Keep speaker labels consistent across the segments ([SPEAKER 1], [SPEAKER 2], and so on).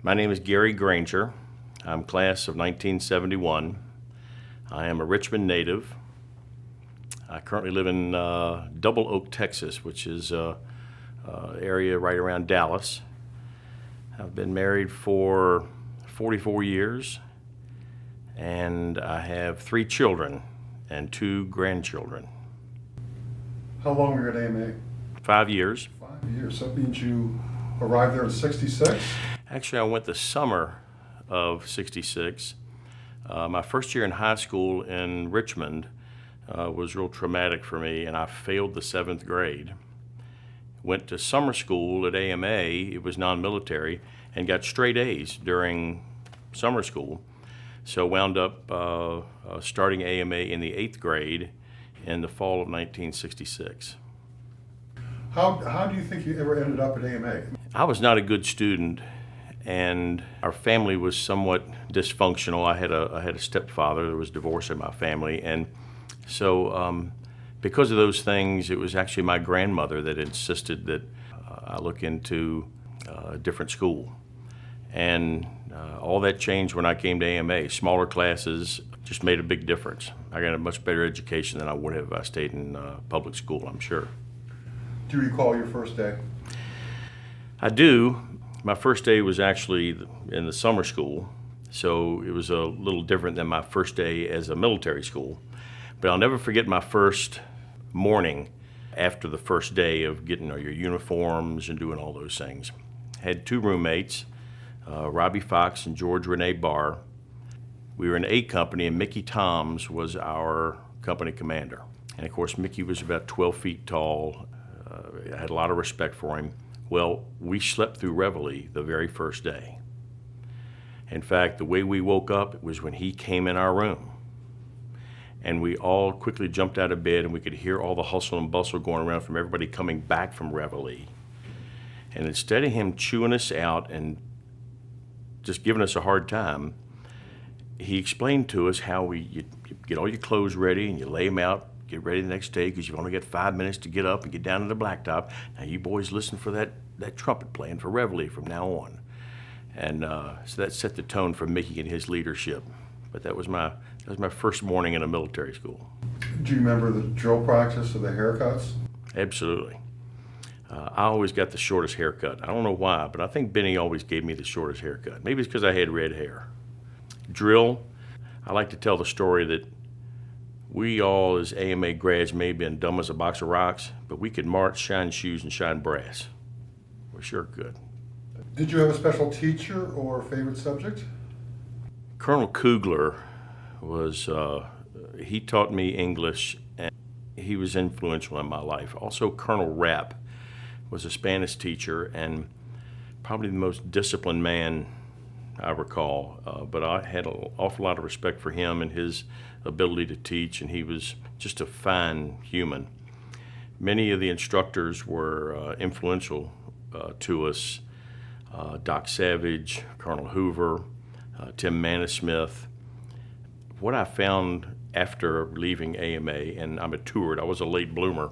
[SPEAKER 1] My name is Garry Granger. I'm class of 1971. I am a Richmond native. I currently live in Double Oak, Texas, which is an area right around Dallas. I've been married for 44 years, and I have 3 children and 2 grandchildren.
[SPEAKER 2] How long were you at AMA?
[SPEAKER 1] 5 years.
[SPEAKER 2] 5 years. That means you arrived there in '66?
[SPEAKER 1] Actually, I went the summer of '66. My first year in high school in Richmond was real traumatic for me, and I failed the 7th grade. Went to summer school at AMA, it was non-military, and got straight A's during summer school. So wound up starting AMA in the 8th grade in the fall of 1966.
[SPEAKER 2] How do you think you ever ended up at AMA?
[SPEAKER 1] I was not a good student, and our family was somewhat dysfunctional. I had a stepfather. There was divorce in my family, and so because of those things, it was actually my grandmother that insisted that I look into a different school. And all that changed when I came to AMA. Smaller classes just made a big difference. I got a much better education than I would have if I stayed in public school, I'm sure.
[SPEAKER 2] Do you recall your first day?
[SPEAKER 1] I do. My first day was actually in the summer school, so it was a little different than my first day as a military school. But I'll never forget my first morning after the first day of getting your uniforms and doing all those things. Had 2 roommates, Robbie Fox and George Renee Barr. We were in A company, and Mickey Toms was our company commander. And of course, Mickey was about 12 feet tall. I had a lot of respect for him. Well, we slept through Reveille the very first day. In fact, the way we woke up was when he came in our room. And we all quickly jumped out of bed, and we could hear all the hustle and bustle going around from everybody coming back from Reveille. And instead of him chewing us out and just giving us a hard time, he explained to us how you get all your clothes ready and you lay them out, get ready the next day, because you've only got 5 minutes to get up and get down to the blacktop. Now you boys listen for that trumpet playing for Reveille from now on. And so that set the tone for Mickey and his leadership. But that was my first morning in a military school.
[SPEAKER 2] Do you remember the drill practice or the haircuts?
[SPEAKER 1] Absolutely. I always got the shortest haircut. I don't know why, but I think Benny always gave me the shortest haircut. Maybe it's because I had red hair. Drill, I like to tell the story that we all as AMA grads may have been dumb as a box of rocks, but we could march, shine shoes, and shine brass. We sure could.
[SPEAKER 2] Did you have a special teacher or favorite subject?
[SPEAKER 1] Colonel Kugler was, he taught me English, and he was influential in my life. Also, Colonel Rapp was a Spanish teacher and probably the most disciplined man I recall, but I had an awful lot of respect for him and his ability to teach, and he was just a fine human. Many of the instructors were influential to us. Doc Savage, Colonel Hoover, Tim Mannesmith. What I found after leaving AMA, and I matured, I was a late bloomer,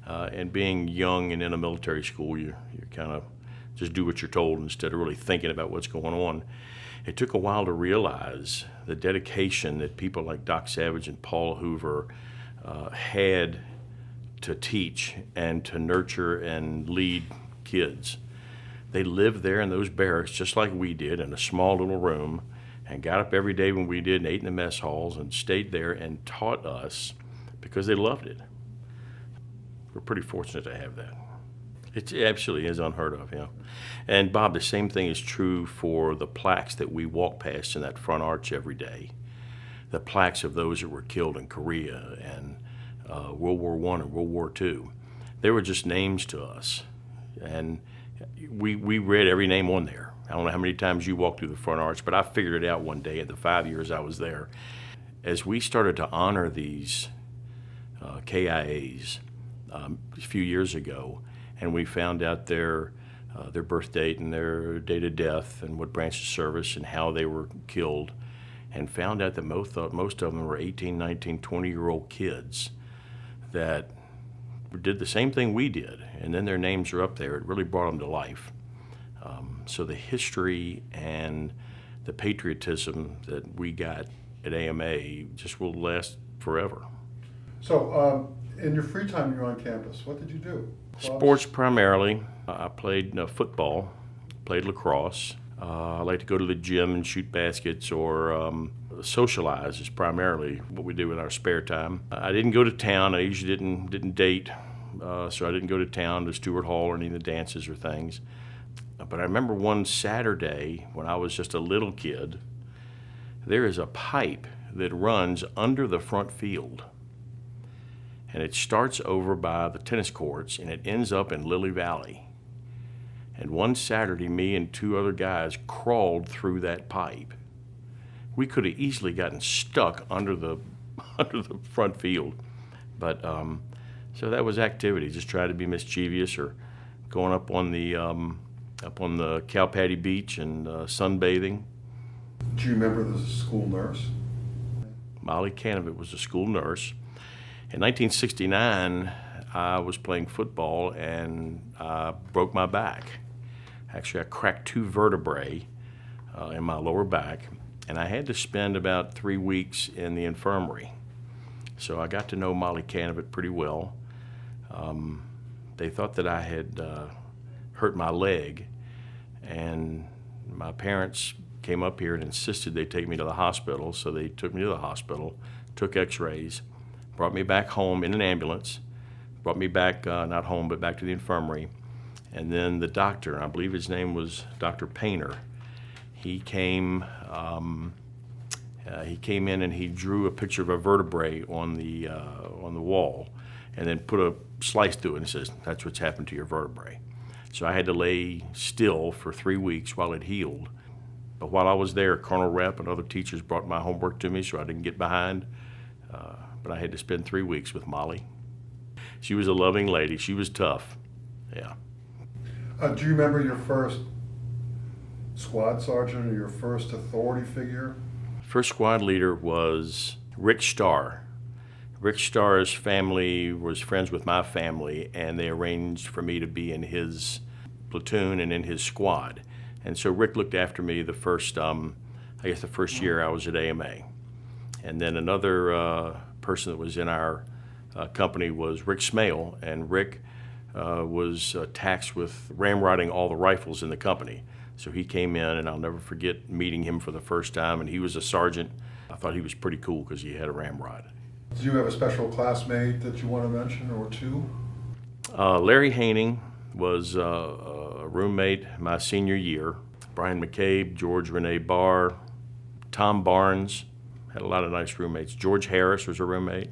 [SPEAKER 1] and being young and in a military school, you kind of just do what you're told instead of really thinking about what's going on. It took a while to realize the dedication that people like Doc Savage and Paul Hoover had to teach and to nurture and lead kids. They lived there in those barracks just like we did in a small little room, and got up every day when we did and ate in the mess halls and stayed there and taught us because they loved it. We're pretty fortunate to have that. It absolutely is unheard of, you know. And Bob, the same thing is true for the plaques that we walk past in that front arch every day. The plaques of those that were killed in Korea and World War I and World War II. They were just names to us. And we read every name on there. I don't know how many times you walked through the front arch, but I figured it out one day in the 5 years I was there. As we started to honor these KIAs a few years ago, and we found out their birth date and their date of death and what branch of service and how they were killed, and found out that most of them were 18, 19, 20-year-old kids that did the same thing we did, and then their names are up there. It really brought them to life. So the history and the patriotism that we got at AMA just will last forever.
[SPEAKER 2] So, in your free time when you're on campus, what did you do? Clubs?
[SPEAKER 1] Sports primarily. I played football, played lacrosse. I like to go to the gym and shoot baskets or socialize is primarily what we do in our spare time. I didn't go to town. I usually didn't date, so I didn't go to town to Stewart Hall or any of the dances or things. But I remember one Saturday when I was just a little kid, there is a pipe that runs under the front field. And it starts over by the tennis courts and it ends up in Lily Valley. And one Saturday, me and two other guys crawled through that pipe. We could have easily gotten stuck under the front field. But so that was activity, just try to be mischievous or going up on the cow patty beach and sunbathing.
[SPEAKER 2] Do you remember the school nurse?
[SPEAKER 1] Molly Canavat was a school nurse. In 1969, I was playing football and I broke my back. Actually, I cracked 2 vertebrae in my lower back, and I had to spend about 3 weeks in the infirmary. So I got to know Molly Canavat pretty well. They thought that I had hurt my leg, and my parents came up here and insisted they take me to the hospital, so they took me to the hospital, took x-rays, brought me back home in an ambulance, brought me back, not home, but back to the infirmary. And then the doctor, I believe his name was Dr. Painter, he came in and he drew a picture of a vertebrae on the wall and then put a slice through it and says, that's what's happened to your vertebrae. So I had to lay still for 3 weeks while it healed. But while I was there, Colonel Rep and other teachers brought my homework to me so I didn't get behind. But I had to spend 3 weeks with Molly. She was a loving lady. She was tough. Yeah.
[SPEAKER 2] Do you remember your first squad sergeant or your first authority figure?
[SPEAKER 1] First squad leader was Rick Starr. Rick Starr's family was friends with my family, and they arranged for me to be in his platoon and in his squad. And so Rick looked after me the first year I was at AMA. And then another person that was in our company was Rick Smale, and Rick was taxed with ramrodding all the rifles in the company. So he came in, and I'll never forget meeting him for the first time, and he was a sergeant. I thought he was pretty cool because he had a ramrod.
[SPEAKER 2] Do you have a special classmate that you want to mention, or two?
[SPEAKER 1] Larry Haining was a roommate my senior year. Brian McCabe, George Renee Barr, Tom Barnes, had a lot of nice roommates. George Harris was a roommate.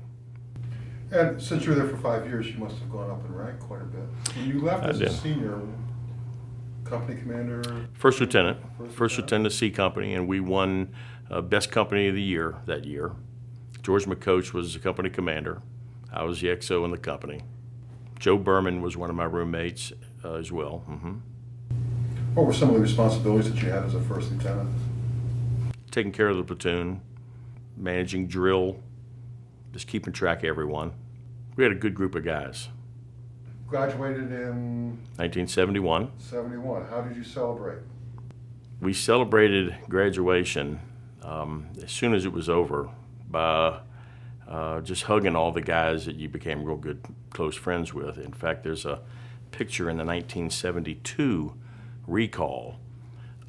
[SPEAKER 2] And since you were there for 5 years, you must have gone up in rank quite a bit. When you left as a senior, company commander?
[SPEAKER 1] First lieutenant of C Company, and we won Best Company of the Year that year. George McCoach was the company commander. I was the XO in the company. Joe Berman was one of my roommates as well. Mm-hmm.
[SPEAKER 2] What were some of the responsibilities that you had as a first lieutenant?
[SPEAKER 1] Taking care of the platoon, managing drill, just keeping track of everyone. We had a good group of guys.
[SPEAKER 2] Graduated in
[SPEAKER 1] 1971.
[SPEAKER 2] 71. How did you celebrate?
[SPEAKER 1] We celebrated graduation as soon as it was over by just hugging all the guys that you became real good, close friends with. In fact, there's a picture in the 1972 recall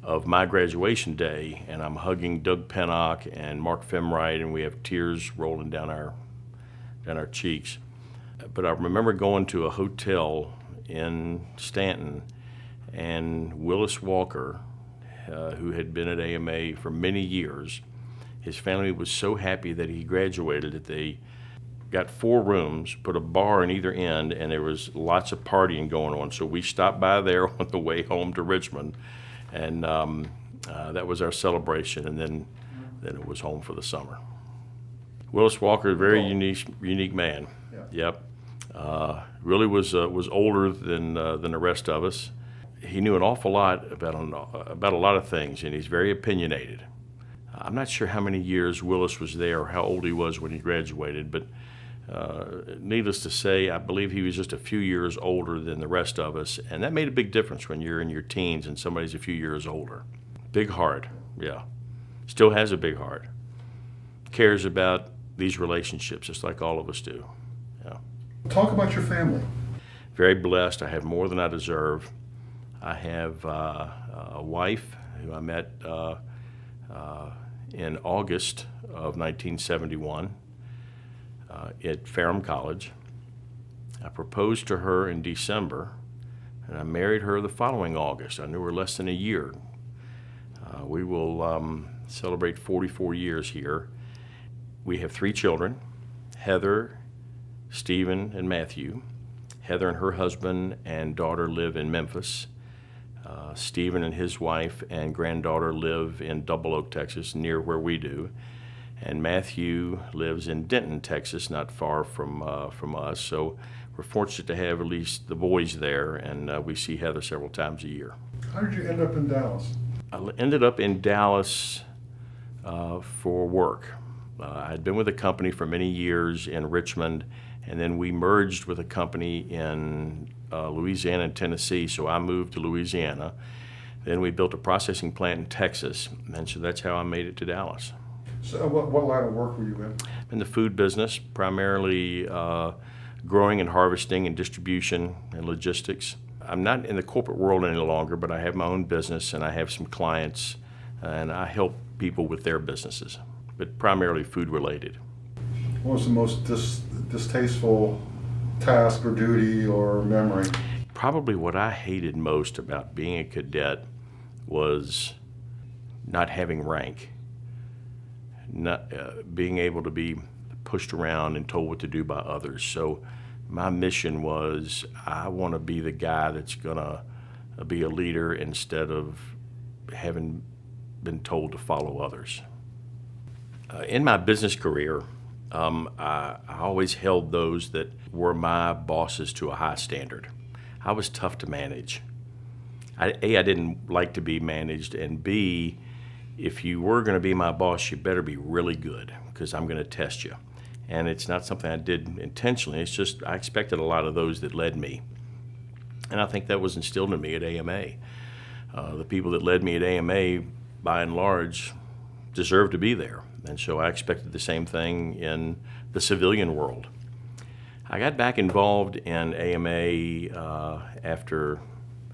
[SPEAKER 1] of my graduation day, and I'm hugging Doug Pennock and Mark Femright, and we have tears rolling down our cheeks. But I remember going to a hotel in Stanton, and Willis Walker, who had been at AMA for many years, his family was so happy that he graduated that they got 4 rooms, put a bar in either end, and there was lots of partying going on. So we stopped by there on the way home to Richmond, and that was our celebration, and then it was home for the summer. Willis Walker, a very unique man.
[SPEAKER 2] Yeah.
[SPEAKER 1] Yep. Really was older than the rest of us. He knew an awful lot about a lot of things, and he's very opinionated. I'm not sure how many years Willis was there or how old he was when he graduated, but Needless to say, I believe he was just a few years older than the rest of us, and that made a big difference when you're in your teens and somebody's a few years older. Big heart, yeah. Still has a big heart. Cares about these relationships just like all of us do. Yeah.
[SPEAKER 2] Talk about your family.
[SPEAKER 1] Very blessed. I have more than I deserve. I have a wife who I met in August of 1971 at Ferrum College. I proposed to her in December, and I married her the following August. I knew her less than a year. We will celebrate 44 years here. We have 3 children, Heather, Stephen, and Matthew. Heather and her husband and daughter live in Memphis. Stephen and his wife and granddaughter live in Double Oak, Texas, near where we do. And Matthew lives in Denton, Texas, not far from us. So we're fortunate to have at least the boys there, and we see Heather several times a year.
[SPEAKER 2] How did you end up in Dallas?
[SPEAKER 1] I ended up in Dallas for work. I had been with a company for many years in Richmond, and then we merged with a company in Louisiana and Tennessee, so I moved to Louisiana. Then we built a processing plant in Texas, and so that's how I made it to Dallas.
[SPEAKER 2] So what line of work were you in?
[SPEAKER 1] In the food business, primarily growing and harvesting and distribution and logistics. I'm not in the corporate world any longer, but I have my own business and I have some clients, and I help people with their businesses, but primarily food related.
[SPEAKER 2] What was the most distasteful task or duty or memory?
[SPEAKER 1] Probably what I hated most about being a cadet was not having rank, not being able to be pushed around and told what to do by others. So my mission was, I want to be the guy that's going to be a leader instead of having been told to follow others. In my business career, I always held those that were my bosses to a high standard. I was tough to manage. I didn't like to be managed, and B, if you were going to be my boss, you better be really good, because I'm going to test you. And it's not something I did intentionally. It's just I expected a lot of those that led me. And I think that was instilled in me at AMA. The people that led me at AMA, by and large, deserved to be there. And so I expected the same thing in the civilian world. I got back involved in AMA after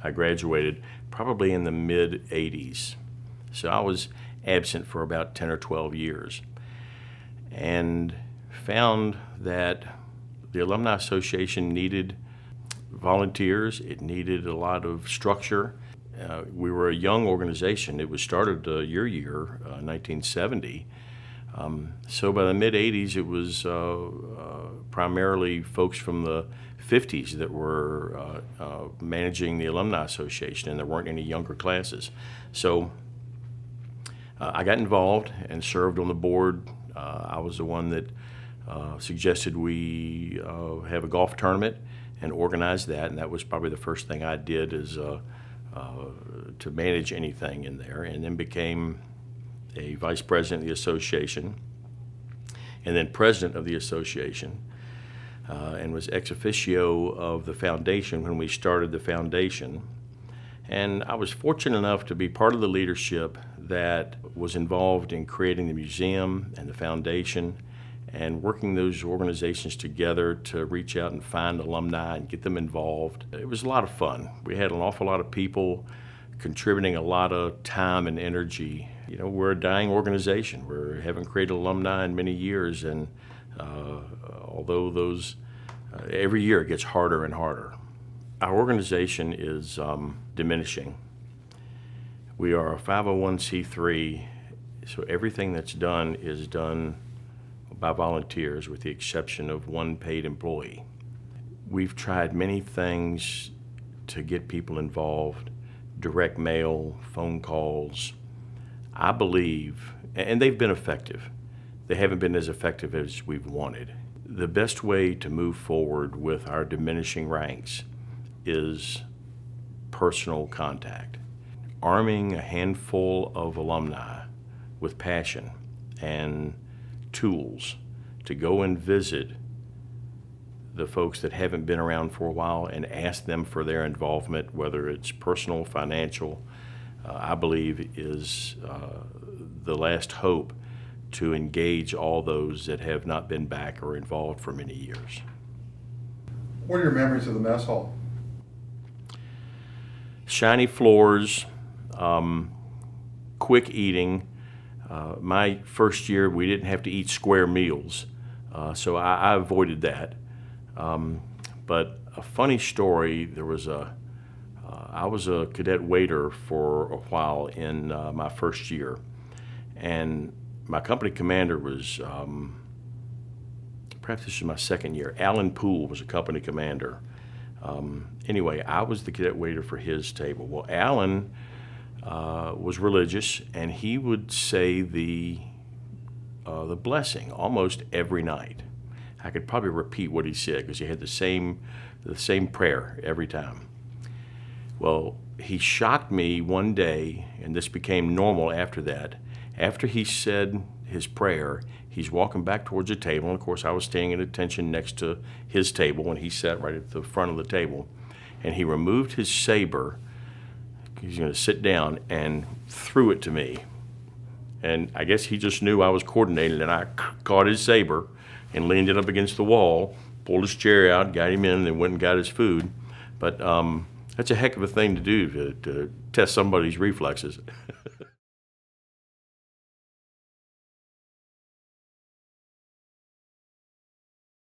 [SPEAKER 1] I graduated, probably in the mid-'80s. So I was absent for about 10 or 12 years. And found that the Alumni Association needed volunteers. It needed a lot of structure. We were a young organization. It was started your year, 1970. So by the mid-'80s, it was primarily folks from the 50s that were managing the Alumni Association, and there weren't any younger classes. So I got involved and served on the board. I was the one that suggested we have a golf tournament and organize that, and that was probably the first thing I did is to manage anything in there, and then became a vice president of the association, and then president of the association, and was ex officio of the foundation when we started the foundation. And I was fortunate enough to be part of the leadership that was involved in creating the museum and the foundation and working those organizations together to reach out and find alumni and get them involved. It was a lot of fun. We had an awful lot of people contributing a lot of time and energy. You know, we're a dying organization. We haven't created alumni in many years, and although those, every year it gets harder and harder. Our organization is diminishing. We are a 501c3, so everything that's done is done by volunteers with the exception of one paid employee. We've tried many things to get people involved, direct mail, phone calls. I believe, and they've been effective. They haven't been as effective as we've wanted. The best way to move forward with our diminishing ranks is personal contact. Arming a handful of alumni with passion and tools to go and visit the folks that haven't been around for a while and ask them for their involvement, whether it's personal, financial, I believe is the last hope to engage all those that have not been back or involved for many years.
[SPEAKER 2] What are your memories of the mess hall?
[SPEAKER 1] Shiny floors, quick eating. My first year, we didn't have to eat square meals, so I avoided that. But a funny story, I was a cadet waiter for a while in my first year, and my company commander was, perhaps this was my second year, Alan Poole was a company commander. Anyway, I was the cadet waiter for his table. Well, Alan was religious, and he would say the blessing almost every night. I could probably repeat what he said because he had the same prayer every time. Well, he shocked me one day, and this became normal after that. After he said his prayer, he's walking back towards the table, and of course I was staying at attention next to his table, and he sat right at the front of the table, and he removed his saber. He's going to sit down and threw it to me. And I guess he just knew I was coordinated, and I caught his saber and leaned it up against the wall, pulled his chair out, got him in, and then went and got his food. But that's a heck of a thing to do to test somebody's reflexes.